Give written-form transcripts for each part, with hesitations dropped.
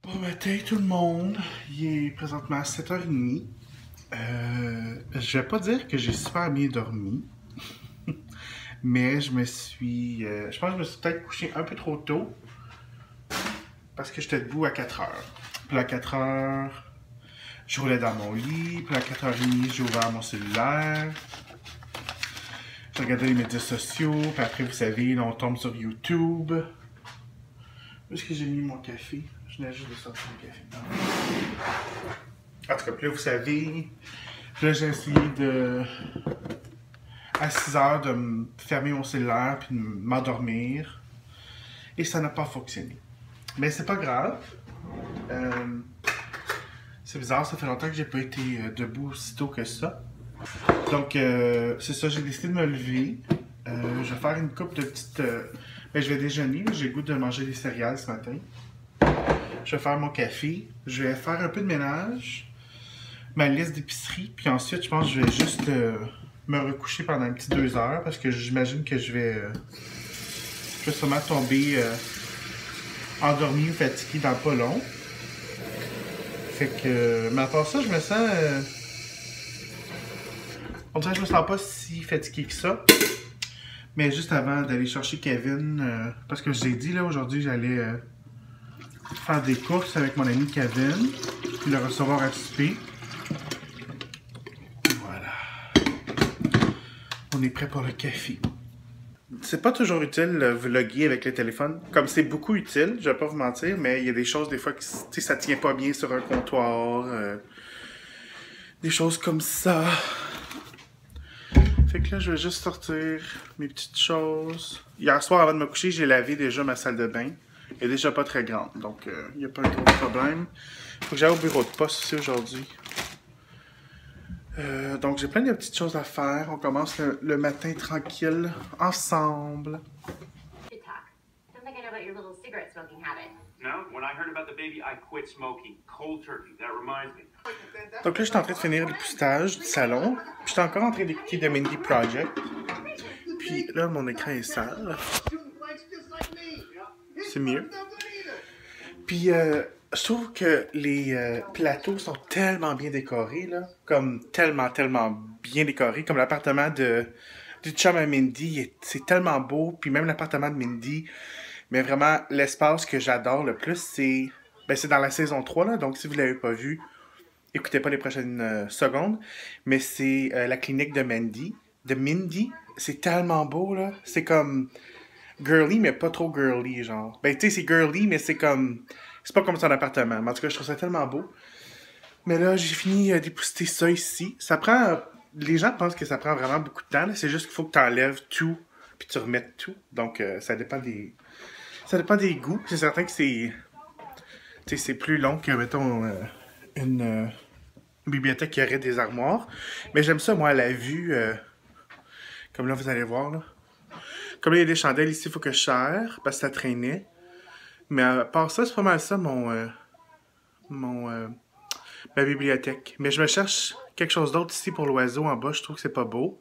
Bon matin tout le monde, il est présentement 7h30. Je vais pas dire que j'ai super bien dormi, mais je pense que je me suis peut-être couché un peu trop tôt parce que j'étais debout à 4h. Puis à 4h, je roulais dans mon lit, puis à 4h30, j'ai ouvert mon cellulaire. J'ai regardé les médias sociaux, puis après, vous savez, là, on tombe sur YouTube. Où est-ce que j'ai mis mon café? Je venais juste de sortir mon café. En tout cas, puis là, vous savez, là, j'ai essayé à 6h de me fermer mon cellulaire puis de m'endormir. Et ça n'a pas fonctionné. Mais c'est pas grave. C'est bizarre, ça fait longtemps que j'ai pas été debout aussi tôt que ça. Donc, c'est ça, j'ai décidé de me lever. Je vais faire une coupe de petites... ben, je vais déjeuner, j'ai le goût de manger des céréales ce matin. Je vais faire mon café. Je vais faire un peu de ménage. Ma liste d'épicerie. Puis ensuite, je pense que je vais juste me recoucher pendant un petit 2 heures. Parce que j'imagine que je vais sûrement tomber endormi ou fatigué dans pas long. Fait que... mais à part ça, je me sens... on dirait que je me sens pas si fatigué que ça. Mais juste avant d'aller chercher Kevin, parce que je vous ai dit, là, aujourd'hui, j'allais faire des courses avec mon ami Kevin, puis le recevoir à souper. Voilà. On est prêt pour le café. C'est pas toujours utile de vlogger avec le téléphone. Comme c'est beaucoup utile, je vais pas vous mentir, mais il y a des choses des fois que ça tient pas bien sur un comptoir. Des choses comme ça. Fait que là, je vais juste sortir mes petites choses. Hier soir, avant de me coucher, j'ai lavé déjà ma salle de bain. Elle est déjà pas très grande, donc il n'y a pas un gros problème. Faut que j'aille au bureau de poste aussi aujourd'hui. Donc j'ai plein de petites choses à faire. On commence le matin tranquille, ensemble. Donc là, je suis en train de finir l'époussetage du salon. Puis je suis encore en train d'écouter The Mindy Project. Puis là, mon écran est sale. C'est mieux. Puis je trouve que les plateaux sont tellement bien décorés, là. Comme tellement bien décorés. Comme l'appartement du chum à Mindy, c'est tellement beau. Puis même l'appartement de Mindy. Mais vraiment, l'espace que j'adore le plus, c'est dans la saison 3, là. Donc si vous ne l'avez pas vu, écoutez pas les prochaines secondes. Mais c'est la clinique de Mindy. C'est tellement beau, là. C'est comme girly, mais pas trop girly, genre. Ben, tu sais, c'est girly, mais c'est comme... c'est pas comme son appartement. Mais en tout cas, je trouve ça tellement beau. Mais là, j'ai fini d'épousseter ça ici. Ça prend... les gens pensent que ça prend vraiment beaucoup de temps. C'est juste qu'il faut que tu enlèves tout, puis tu remettes tout. Donc, ça dépend des... ça dépend des goûts. C'est certain que c'est... tu sais, c'est plus long que, mettons, une bibliothèque qui aurait des armoires. Mais j'aime ça, moi, à la vue. Comme là, vous allez voir, là. Comme là, il y a des chandelles ici, il faut que je serre, parce que ça traînait. Mais à part ça, c'est pas mal ça, ma bibliothèque. Mais je me cherche quelque chose d'autre ici pour l'oiseau en bas. Je trouve que c'est pas beau.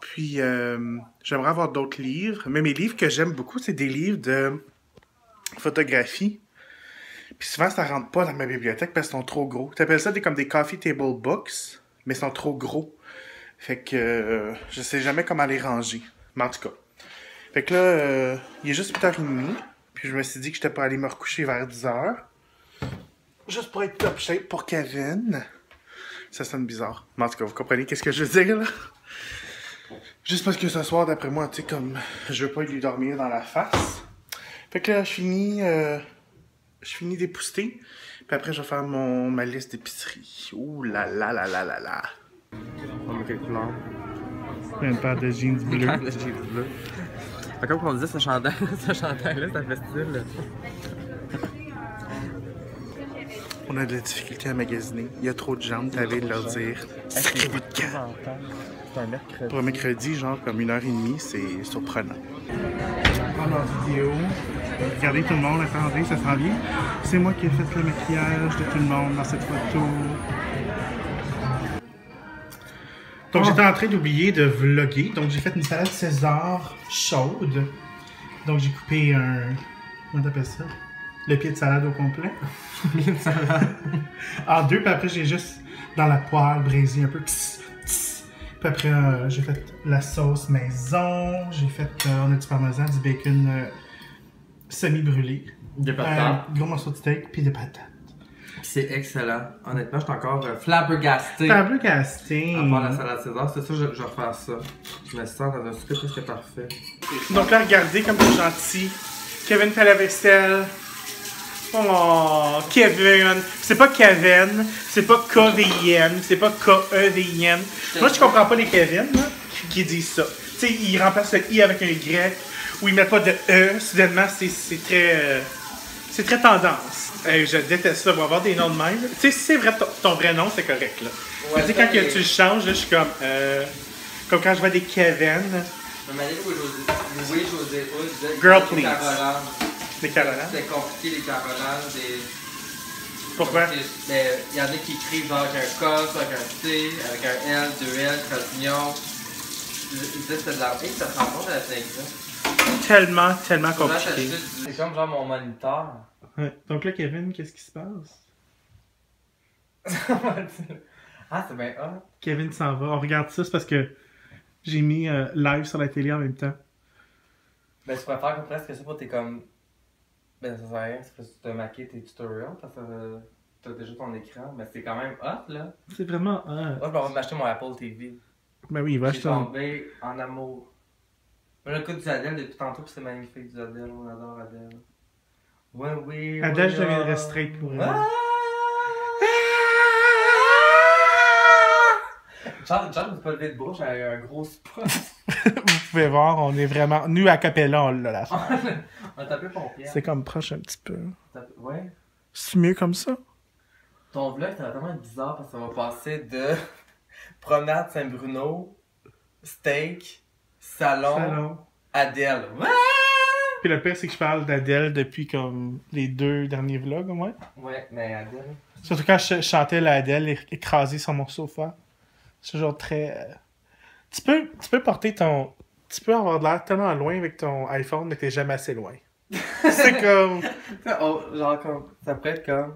Puis, j'aimerais avoir d'autres livres. Mais mes livres que j'aime beaucoup, c'est des livres de photographie. Puis souvent, ça rentre pas dans ma bibliothèque parce qu'ils sont trop gros. Tu appelles ça comme des coffee table books, mais ils sont trop gros. Fait que je sais jamais comment les ranger. Mais en tout cas. Fait que là, il est juste 8h30. Puis je me suis dit que j'étais pas allé me recoucher vers 10h. Juste pour être top shape pour Kevin. Ça sonne bizarre. Mais en tout cas, vous comprenez qu'est-ce que je veux dire, là? Juste parce que ce soir, d'après moi, tu sais, comme je veux pas lui dormir dans la face. Fait que là, je finis d'épousseter. Puis après, je vais faire ma liste d'épicerie. Ouh là là là là là là. On met quelle couleur? Une paire de jeans bleus. Une paire de jeans bleus. Comme on disait, ce chandail-là, ça fait style. On a de la difficulté à magasiner. Il y a trop de gens, t'avais de leur dire sacrez votre camp. C'est un mercredi. Pour un mercredi, genre comme 1h30, c'est surprenant. Dans la vidéo, regardez tout le monde, attendez, ça s'en vient. C'est moi qui ai fait le maquillage de tout le monde dans cette photo. Donc j'étais en train d'oublier de vlogger. Donc j'ai fait une salade César chaude. Donc j'ai coupé un... comment t'appelles ça? le pied de salade au complet. Pied de salade. En deux, puis après, j'ai juste dans la poêle braisé un peu. Tss, tss. Puis après, j'ai fait la sauce maison. J'ai fait, on a du parmesan, du bacon semi-brûlé. Des patates. Un gros morceau de steak, puis des patates. C'est excellent. Honnêtement, je suis encore flabbergasté. Flabbergasté. À part la salade César, c'est ça, je vais refaire ça. Je me sens dans un souper presque parfait. Donc là, regardez comme c'est gentil. Kevin fait la vaisselle. Oh, Kevin. C'est pas Kevin, c'est pas K-V-I-N, c'est pas K-E-V-I-N. Moi, je comprends pas les Kevin là, qui disent ça. Tu sais, ils remplacent le I avec un Y, ou ils mettent pas de E. Soudainement, c'est très... c'est très tendance. Je déteste ça, va avoir des noms de même. Tu sais, si c'est vrai ton vrai nom, c'est correct, là. Ouais, tu sais, quand tu le changes, là, je suis comme... comme quand je vois des Kevin. Oui, José, Girl, please. Des Carolanes. C'est compliqué, les Carolanes. Pourquoi? Il y en a qui écrivent genre avec un K, soit avec un C, avec un L, 2L, trait-d'union. Ils disent que c'est de la... Hey, ça te rend compte à la Tellement, tellement compliqué. C'est comme genre mon moniteur. Ouais. Donc là, Kevin, qu'est-ce qui se passe? Ah, c'est bien hot. Kevin s'en va. On regarde ça, c'est parce que j'ai mis live sur la télé en même temps. Ben, je préfère que presque ça pour t'es comme... Ben, ça sert à rien, c'est parce que tu t'as maqué tes tutorials, parce que t'as déjà ton écran. Mais c'est quand même hot, là. C'est vraiment... Moi, je vais m'acheter mon Apple TV. Ben oui, il va J'ai acheter... tombé en amour. Moi, j'écoute du Adèle depuis tantôt, puis c'est magnifique, du Adèle. On adore Adèle. When we Adèle, je deviendrai straight pour elle. Ah! Charles, je me suis pas levé de bouche, j'avais un gros spot. Vous pouvez voir, on est vraiment... Nous, à Capella, on l'a la fin. On a tapé pompière. C'est comme proche un petit peu. Ouais. C'est mieux comme ça? Ton vlog, ça va tellement être bizarre parce que ça va passer de promenade Saint-Bruno, steak, salon. Adèle. Ouais! Puis le pire, c'est que je parle d'Adèle depuis comme les 2 derniers vlogs, au moins. Ouais, mais Adèle... Surtout quand je chantais la Adèle écrasée sur mon sofa. C'est toujours très... Tu peux porter ton... Tu peux avoir de l'air tellement loin avec ton iPhone, mais t'es jamais assez loin. C'est comme... Oh, genre comme... Ça pourrait être comme...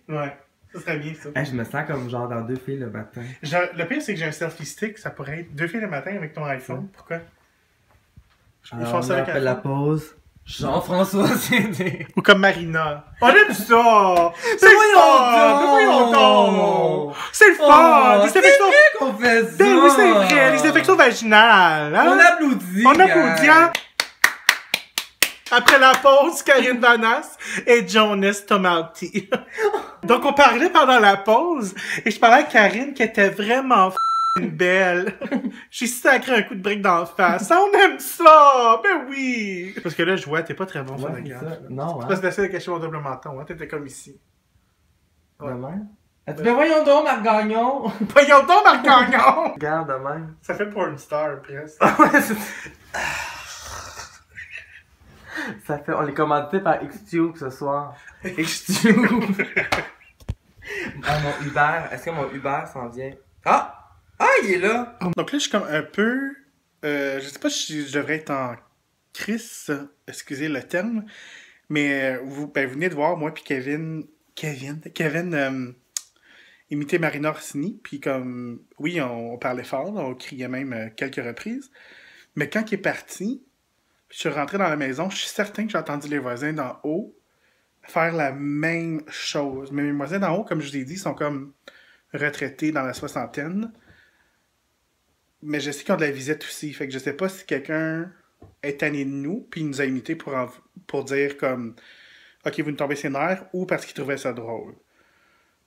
Ouais, ça serait bien ça. Hey, je me sens comme genre dans 2 filles le matin. Le pire, c'est que j'ai un selfie stick, ça pourrait être 2 filles le matin avec ton iPhone. Pourquoi? Ils font ça avec la pause. Jean-François, c'est ou comme Marina. On aime ça! C'est le fun! Voyons donc! C'est le fun! C'est vrai qu'on fait ça! Ben oui, c'est vrai! Les infections vaginales! Hein? On applaudit! On applaudit, hein? Après la pause, Karine Vanasse et Jonas Tomati. Donc, on parlait pendant la pause et je parlais à Karine qui était vraiment belle. J'ai sacré un coup de brique dans la face. On aime ça! Ben oui! Parce que là, je vois, t'es pas très bon photographe. Non, c'est parce que t'essaies de cacher mon double menton, hein? T'étais comme ici. Ouais. De même? Ben voyons donc, Marc Gagnon! Voyons donc, Marc Gagnon! Regarde de même. Ça fait porn star, presque. Ça fait... On est commandité par Xtube ce soir. Xtube! Ah, mon Uber... Est-ce que mon Uber s'en vient? Ah! Ah, il est là! Donc là, je suis comme un peu... je sais pas si je devrais être en crise, excusez le terme, mais vous venez de voir, moi puis Kevin imiter Marina Orsini, puis comme... Oui, on parlait fort, on criait même quelques reprises, mais quand il est parti, je suis rentré dans la maison, je suis certain que j'ai entendu les voisins d'en haut faire la même chose. Mais mes voisins d'en haut, comme je vous ai dit, sont comme retraités dans la soixantaine. Mais je sais qu'ils ont de la visite aussi. Fait que je sais pas si quelqu'un est tanné de nous, puis il nous a imités pour dire comme OK, vous nous tombez ses nerfs, ou parce qu'il trouvait ça drôle.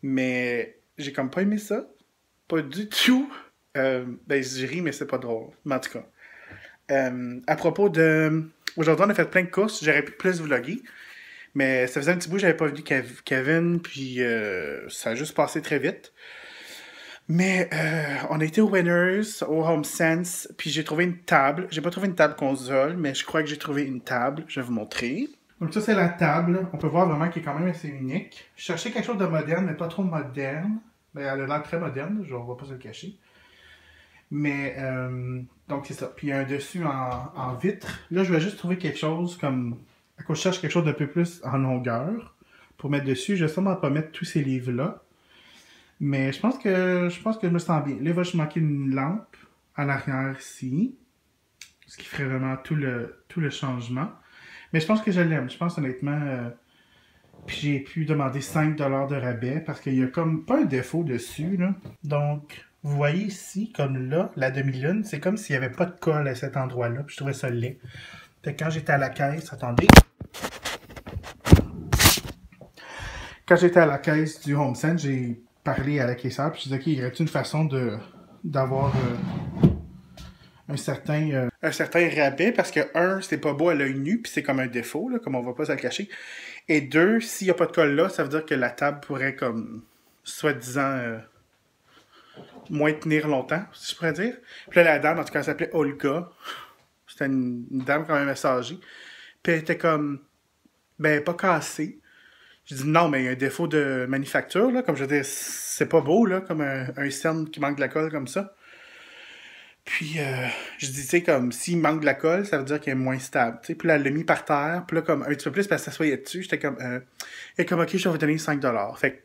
Mais j'ai comme pas aimé ça. Pas du tout. Ben, je ris, mais c'est pas drôle. Mais en tout cas. À propos de... Aujourd'hui, on a fait plein de courses. J'aurais pu plus vlogger. Mais ça faisait un petit bout que j'avais pas vu Kevin, puis ça a juste passé très vite. Mais on a été au Winners, au Home Sense, puis j'ai trouvé une table. J'ai pas trouvé une table console, mais je crois que j'ai trouvé une table. Je vais vous montrer. Donc ça, c'est la table. On peut voir vraiment qu'elle est quand même assez unique. Je cherchais quelque chose de moderne, mais pas trop moderne. Ben, elle a l'air très moderne, on va pas se le cacher. Mais Donc, c'est ça. Puis, il y a un dessus en vitre. Là, je vais juste trouver quelque chose comme... À quoi je cherche quelque chose d'un peu plus en longueur pour mettre dessus. Je vais sûrement pas mettre tous ces livres-là. Mais je pense que je me sens bien. Là, il va juste manquer une lampe en arrière ici. Ce qui ferait vraiment tout le changement. Mais je pense que je l'aime. Je pense honnêtement... puis j'ai pu demander 5$ de rabais parce qu'il y a comme pas un défaut dessus, là. Donc, vous voyez ici, comme là, la demi-lune, c'est comme s'il n'y avait pas de colle à cet endroit-là. Puis je trouvais ça laid. Fait que quand j'étais à la caisse, attendez. Quand j'étais à la caisse du HomeSense, j'ai parlé à la caissière. Puis je disais, OK, y aurait-il une façon d'avoir un certain rabais? Parce que, un, c'est pas beau à l'œil nu, puis c'est comme un défaut, là, comme on va pas se le cacher. Et deux, s'il n'y a pas de colle là, ça veut dire que la table pourrait, comme, soi-disant, moins tenir longtemps, si je pourrais dire. Puis là, la dame, en tout cas, elle s'appelait Olga. C'était une dame quand même assez âgée. Puis elle était comme, ben, pas cassée. Je dis non, mais il y a un défaut de manufacture, là. Comme je veux dire, c'est pas beau, là, comme un cerne qui manque de la colle comme ça. Puis, je dis, tu sais, comme, s'il manque de la colle, ça veut dire qu'il est moins stable, tu sais. Puis là, elle l'a mis par terre. Puis là, comme, un petit peu plus, parce qu'elle s'assoyait dessus. J'étais comme, et comme, OK, je vais vous donner 5$. Fait que,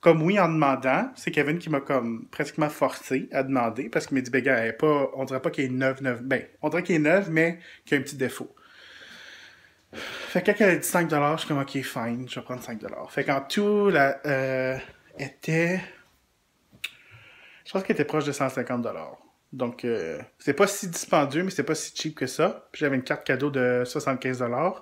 comme oui, en demandant, c'est Kevin qui m'a comme pratiquement forcé à demander, parce qu'il m'a dit, ben, gars, elle est pas, on dirait pas qu'il est neuf. Ben, on dirait qu'il est neuf, mais qu'il y a un petit défaut. Fait que quand elle a dit 5$, je suis comme, OK, fine, je vais prendre 5$. Fait qu'en tout, était, je pense qu'elle était proche de 150$. Donc, c'est pas si dispendieux, mais c'est pas si cheap que ça. Puis j'avais une carte cadeau de 75$.